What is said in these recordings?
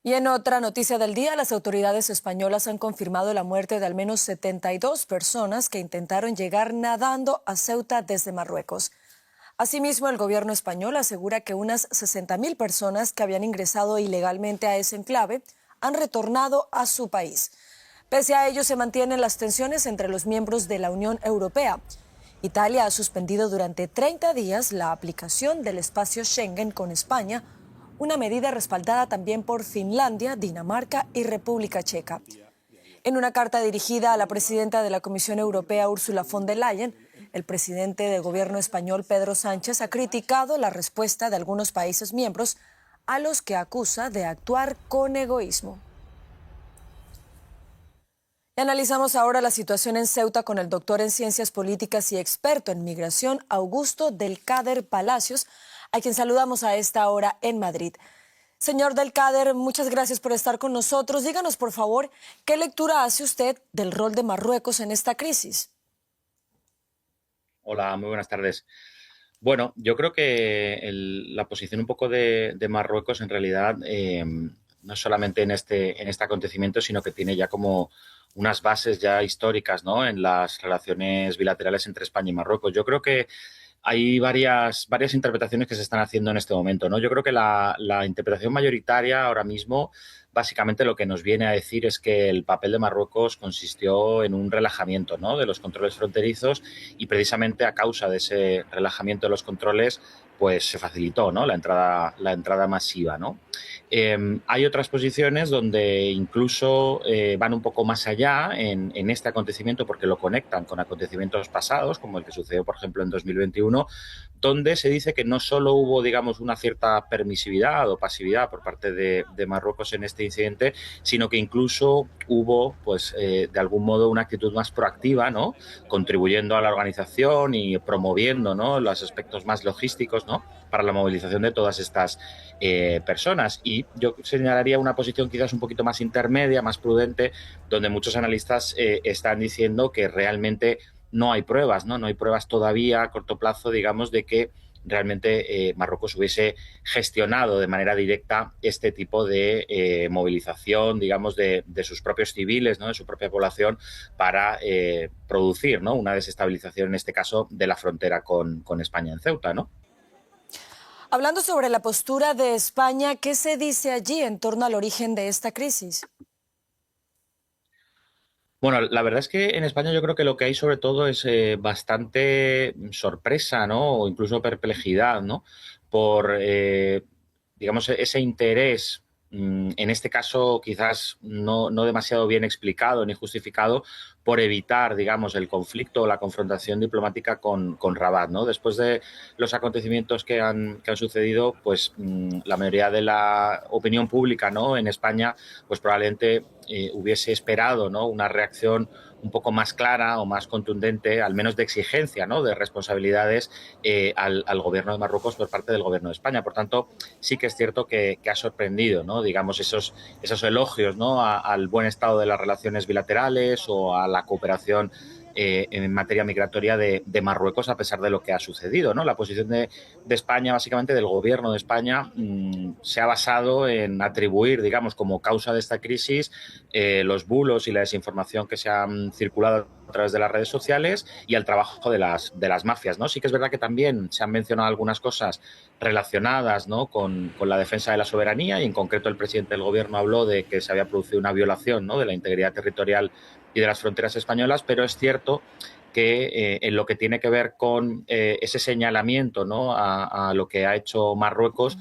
Y en otra noticia del día, las autoridades españolas han confirmado la muerte de al menos 72 personas que intentaron llegar nadando a Ceuta desde Marruecos. Asimismo, el gobierno español asegura que unas 60.000 personas que habían ingresado ilegalmente a ese enclave han retornado a su país. Pese a ello, se mantienen las tensiones entre los miembros de la Unión Europea. Italia ha suspendido durante 30 días la aplicación del espacio Schengen con España, una medida respaldada también por Finlandia, Dinamarca y República Checa. En una carta dirigida a la presidenta de la Comisión Europea, Ursula von der Leyen, el presidente del gobierno español, Pedro Sánchez, ha criticado la respuesta de algunos países miembros a los que acusa de actuar con egoísmo. Y analizamos ahora la situación en Ceuta con el doctor en Ciencias Políticas y experto en migración, Augusto Del Cader Palacios, a quien saludamos a esta hora en Madrid. Señor Del Cader, muchas gracias por estar con nosotros. Díganos, por favor, ¿qué lectura hace usted del rol de Marruecos en esta crisis? Hola, muy buenas tardes. Bueno, yo creo que la posición un poco de Marruecos en realidad no solamente en este acontecimiento, sino que tiene ya como unas bases ya históricas, ¿no? En las relaciones bilaterales entre España y Marruecos. Yo creo que hay varias interpretaciones que se están haciendo en este momento, ¿no? Yo creo que la interpretación mayoritaria ahora mismo, básicamente lo que nos viene a decir es que el papel de Marruecos consistió en un relajamiento, ¿no? De los controles fronterizos y precisamente a causa de ese relajamiento de los controles, pues se facilitó, ¿no? La entrada masiva, ¿no? Hay otras posiciones donde incluso van un poco más allá en este acontecimiento porque lo conectan con acontecimientos pasados, como el que sucedió, por ejemplo, en 2021, donde se dice que no solo hubo, digamos, una cierta permisividad o pasividad por parte de Marruecos en este incidente, sino que incluso hubo, pues, de algún modo una actitud más proactiva, ¿no? Contribuyendo a la organización y promoviendo, ¿no? Los aspectos más logísticos, ¿no? Para la movilización de todas estas personas. Y yo señalaría una posición quizás un poquito más intermedia, más prudente, donde muchos analistas están diciendo que realmente no hay pruebas, ¿no? No hay pruebas todavía a corto plazo, digamos, de que realmente Marruecos hubiese gestionado de manera directa este tipo de movilización, digamos, de sus propios civiles, ¿no? De su propia población para producir, ¿no? Una desestabilización, en este caso, de la frontera con España en Ceuta, ¿no? Hablando sobre la postura de España, ¿qué se dice allí en torno al origen de esta crisis? Bueno, la verdad es que en España yo creo que lo que hay sobre todo es bastante sorpresa, ¿no? O incluso perplejidad, ¿no? Por, digamos, ese interés, en este caso quizás no demasiado bien explicado ni justificado, por evitar, digamos, el conflicto o la confrontación diplomática con Rabat, ¿no? Después de los acontecimientos que han sucedido, pues la mayoría de la opinión pública, ¿no? En España, pues probablemente hubiese esperado, ¿no? Una reacción un poco más clara o más contundente, al menos de exigencia, ¿no? De responsabilidades al gobierno de Marruecos por parte del gobierno de España. Por tanto, sí que es cierto que ha sorprendido, ¿no? Digamos, esos elogios, ¿no? Al buen estado de las relaciones bilaterales o a la cooperación en materia migratoria de Marruecos a pesar de lo que ha sucedido, ¿no? La posición de España, básicamente del gobierno de España, se ha basado en atribuir, digamos, como causa de esta crisis los bulos y la desinformación que se han circulado a través de las redes sociales y al trabajo de las mafias, ¿no? Sí que es verdad que también se han mencionado algunas cosas relacionadas, ¿no? con la defensa de la soberanía y en concreto el presidente del gobierno habló de que se había producido una violación, ¿no? De la integridad territorial y de las fronteras españolas, pero es cierto que en lo que tiene que ver con ese señalamiento, ¿no? a lo que ha hecho Marruecos,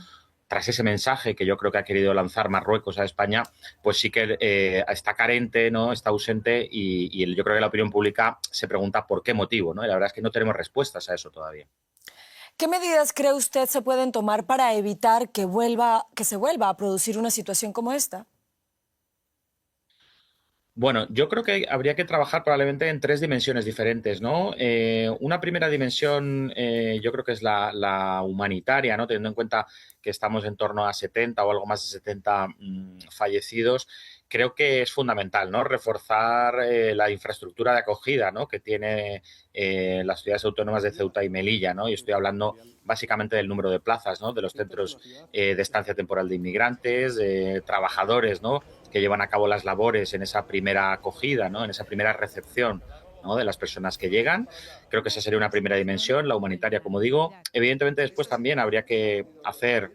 tras ese mensaje que yo creo que ha querido lanzar Marruecos a España, pues sí que está carente, ¿no? Está ausente y yo creo que la opinión pública se pregunta por qué motivo, ¿no? Y la verdad es que no tenemos respuestas a eso todavía. ¿Qué medidas cree usted se pueden tomar para evitar que se vuelva a producir una situación como esta? Bueno, yo creo que habría que trabajar probablemente en tres dimensiones diferentes, ¿no? Una primera dimensión, yo creo que es la humanitaria, ¿no? Teniendo en cuenta que estamos en torno a 70 o algo más de 70 fallecidos, creo que es fundamental, ¿no? Reforzar la infraestructura de acogida, ¿no? Que tiene las ciudades autónomas de Ceuta y Melilla, ¿no? Y estoy hablando básicamente del número de plazas, ¿no? De los centros de estancia temporal de inmigrantes, de trabajadores, ¿no? Que llevan a cabo las labores en esa primera acogida, ¿no? En esa primera recepción, ¿no? De las personas que llegan. Creo que esa sería una primera dimensión, la humanitaria, como digo. Evidentemente, después también habría que hacer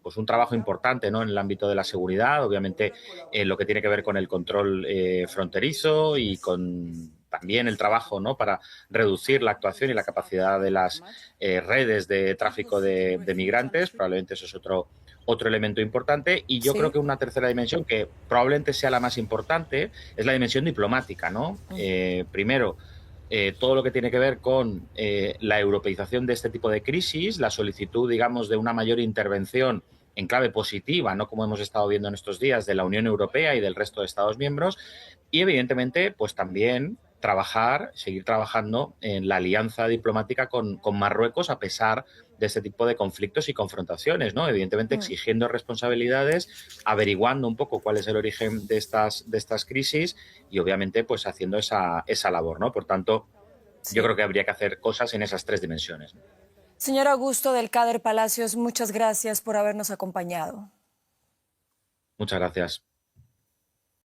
pues un trabajo importante, ¿no? En el ámbito de la seguridad, obviamente lo que tiene que ver con el control fronterizo y con también el trabajo, ¿no? Para reducir la actuación y la capacidad de las redes de tráfico de migrantes. Probablemente eso es otro elemento importante. Y yo creo Sí. que una tercera dimensión, que probablemente sea la más importante, es la dimensión diplomática, ¿no? Primero, todo lo que tiene que ver con la europeización de este tipo de crisis, la solicitud, digamos, de una mayor intervención en clave positiva, no como hemos estado viendo en estos días, de la Unión Europea y del resto de Estados miembros, y evidentemente, pues también seguir trabajando en la alianza diplomática con Marruecos a pesar de este tipo de conflictos y confrontaciones, ¿no? Evidentemente exigiendo responsabilidades, averiguando un poco cuál es el origen de estas crisis y obviamente pues haciendo esa labor, ¿no? Por tanto, yo Sí. creo que habría que hacer cosas en esas tres dimensiones, ¿no? Señor Augusto del Cader Palacios, muchas gracias por habernos acompañado. Muchas gracias.